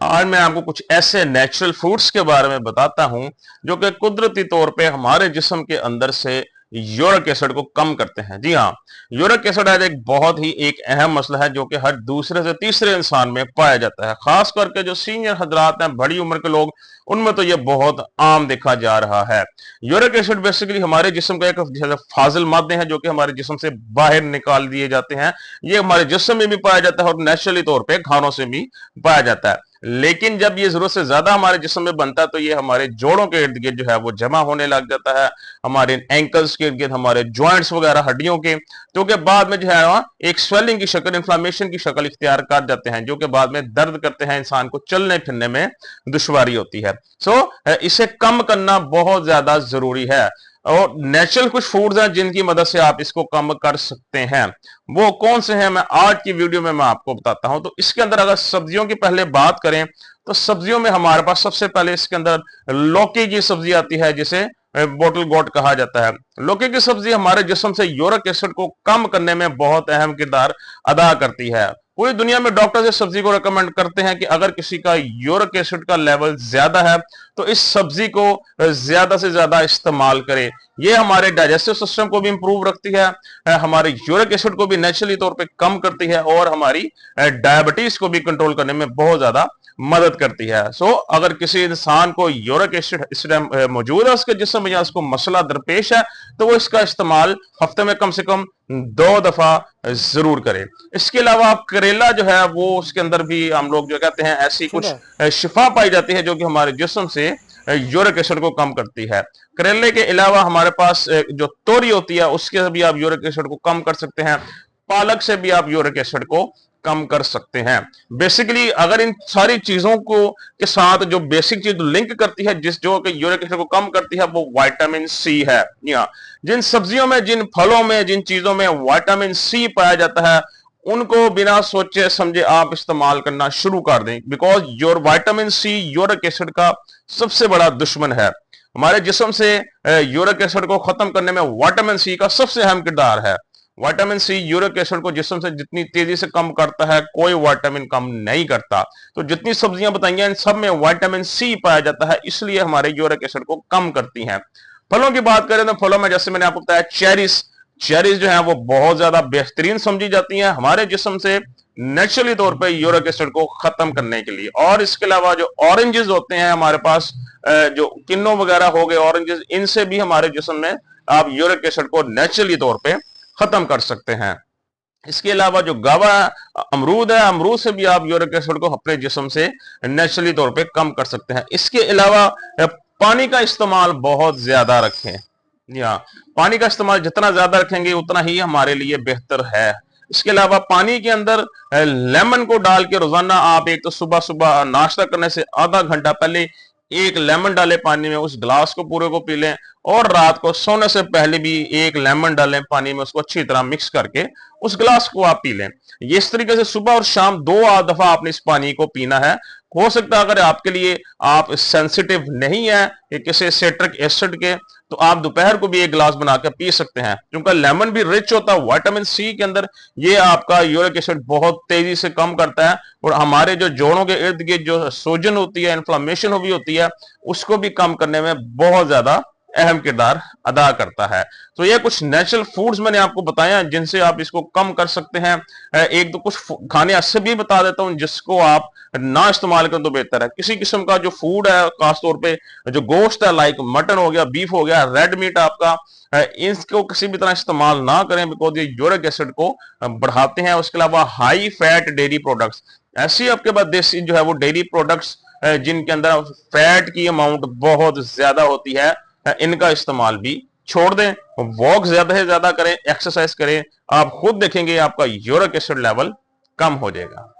आज मैं आपको कुछ ऐसे नेचुरल फूड्स के बारे में बताता हूं जो कि कुदरती तौर पे हमारे जिस्म के अंदर से यूरिक एसिड को कम करते हैं। जी हाँ, यूरिक एसिड आज एक बहुत ही एक अहम मसला है जो कि हर दूसरे से तीसरे इंसान में पाया जाता है। खास करके जो सीनियर हजरात हैं, बड़ी उम्र के लोग, उनमें तो ये बहुत आम देखा जा रहा है। यूरिक एसिड बेसिकली हमारे जिस्म का एक फाजिल मादे हैं जो कि हमारे जिस्म से बाहर निकाल दिए जाते हैं। ये हमारे जिस्म में भी पाया जाता है और नेचुरली तौर पर खानों से भी पाया जाता है। लेकिन जब ये जरूरत से ज्यादा हमारे जिस्म में बनता है तो ये हमारे जोड़ों के इर्द गिर्द जो है वो जमा होने लग जाता है, हमारे एंकल्स के इर्द गिर्द, हमारे जॉइंट्स वगैरह हड्डियों के, जो कि बाद में जो है एक स्वेलिंग की शक्ल, इन्फ्लामेशन की शक्ल इख्तियार कर जाते हैं, जो कि बाद में दर्द करते हैं, इंसान को चलने फिरने में दुश्वारी होती है। इसे कम करना बहुत ज्यादा जरूरी है और नेचुरल कुछ फूड्स हैं जिनकी मदद से आप इसको कम कर सकते हैं। वो कौन से हैं मैं आज की वीडियो में मैं आपको बताता हूं। तो इसके अंदर अगर सब्जियों की पहले बात करें तो सब्जियों में हमारे पास सबसे पहले इसके अंदर लौकी की सब्जी आती है, जिसे बोटल गोट कहा जाता है। लौकी की सब्जी हमारे जिस्म से यूरिक एसिड को कम करने में बहुत अहम किरदार अदा करती है। पूरी दुनिया में डॉक्टर इस सब्जी को रेकमेंड करते हैं कि अगर किसी का यूरिक एसिड का लेवल ज्यादा है तो इस सब्जी को ज्यादा से ज्यादा इस्तेमाल करें। ये हमारे डाइजेस्टिव सिस्टम को भी इंप्रूव रखती है, हमारे यूरिक एसिड को भी नेचुरली तौर पे कम करती है और हमारी डायबिटीज को भी कंट्रोल करने में बहुत ज्यादा मदद करती है। अगर किसी इंसान को यूरिक एसिड इस टाइम मौजूद है उसके जिस्म में या उसको मसला दरपेश है तो वो इसका इस्तेमाल हफ्ते में कम से कम 2 दफा जरूर करें। इसके अलावा करेला जो है वो उसके अंदर भी हम लोग जो कहते हैं ऐसी कुछ शिफा पाई जाती है जो कि हमारे जिस्म से यूरिक एसिड को कम करती है। करेले के अलावा हमारे पास जो तोरी होती है उसके भी आप यूरिक एसिड को कम कर सकते हैं। पालक से भी आप यूरिक एसिड को कम कर सकते हैं। बेसिकली अगर इन सारी चीजों को के साथ जो बेसिक चीज लिंक करती है जिस जो कि यूरिक एसिड को कम करती है वो विटामिन सी है। जिन सब्जियों में, जिन फलों में, जिन चीजों में विटामिन सी पाया जाता है उनको बिना सोचे समझे आप इस्तेमाल करना शुरू कर दें, because your vitamin C uric acid का सबसे बड़ा दुश्मन है। हमारे जिस्म से यूरिक एसिड को खत्म करने में विटामिन सी का सबसे अहम किरदार है। विटामिन सी यूरिक एसिड को जिस्म से जितनी तेजी से कम करता है कोई विटामिन कम नहीं करता। तो जितनी सब्जियां बताई हैं इन सब में विटामिन सी पाया जाता है, इसलिए हमारे यूरिक एसिड को कम करती हैं। फलों की बात करें तो फलों में जैसे मैंने आपको बताया चेरीज जो है वो बहुत ज्यादा बेहतरीन समझी जाती हैं हमारे जिस्म से नेचुरली तौर पे यूरिक एसिड को खत्म करने के लिए। और इसके अलावा जो ऑरेंजेस होते हैं हमारे पास, जो किन्नो वगैरह हो गए ऑरेंजेस, इनसे भी हमारे जिस्म में आप यूरिक एसिड को नेचुरली तौर पे खत्म कर सकते हैं। इसके अलावा जो गावा अमरूद है, अमरूद से भी आप यूरिक एसिड को अपने जिस्म से नेचुरली तौर पे कम कर सकते हैं। इसके अलावा पानी का इस्तेमाल बहुत ज्यादा रखें। जी हाँ, पानी का इस्तेमाल जितना ज्यादा रखेंगे उतना ही हमारे लिए बेहतर है। इसके अलावा पानी के अंदर लेमन को डाल के रोजाना आप एक तो सुबह सुबह नाश्ता करने से आधा घंटा पहले एक लेमन डालें पानी में, उस ग्लास को पूरे को पी लें और रात को सोने से पहले भी एक लेमन डालें पानी में, उसको अच्छी तरह मिक्स करके उस ग्लास को आप पी लें। ये इस तरीके से सुबह और शाम 2 दफा आपने इस पानी को पीना है। हो सकता है अगर आपके लिए आप सेंसिटिव नहीं है कि किसी सिट्रिक एसिड के, तो आप दोपहर को भी एक गिलास बनाकर पी सकते हैं, क्योंकि लेमन भी रिच होता है विटामिन सी के अंदर। ये आपका यूरिक एसिड बहुत तेजी से कम करता है और हमारे जो जोड़ों के इर्द गिर्द जो सूजन होती है, इन्फ्लामेशन भी होती है, उसको भी कम करने में बहुत ज्यादा अहम किरदार अदा करता है। तो ये कुछ नेचुरल फूड्स मैंने आपको बताया जिनसे आप इसको कम कर सकते हैं। एक दो कुछ खाने ऐसे भी बता देता हूं जिसको आप ना इस्तेमाल करें तो बेहतर है। किसी किस्म का जो फूड है, खासतौर पे जो गोश्त है, लाइक मटन हो गया, बीफ हो गया, रेड मीट आपका, इसको किसी भी तरह इस्तेमाल ना करें, बिकॉज ये यूरिक एसिड को बढ़ाते हैं। उसके अलावा हाई फैट डेयरी प्रोडक्ट्स, ऐसी आपके पास देसी जो है वो डेयरी प्रोडक्ट्स जिनके अंदर फैट की अमाउंट बहुत ज्यादा होती है, इनका इस्तेमाल भी छोड़ दें। वॉक ज्यादा से ज्यादा करें, एक्सरसाइज करें, आप खुद देखेंगे आपका यूरिक एसिड लेवल कम हो जाएगा।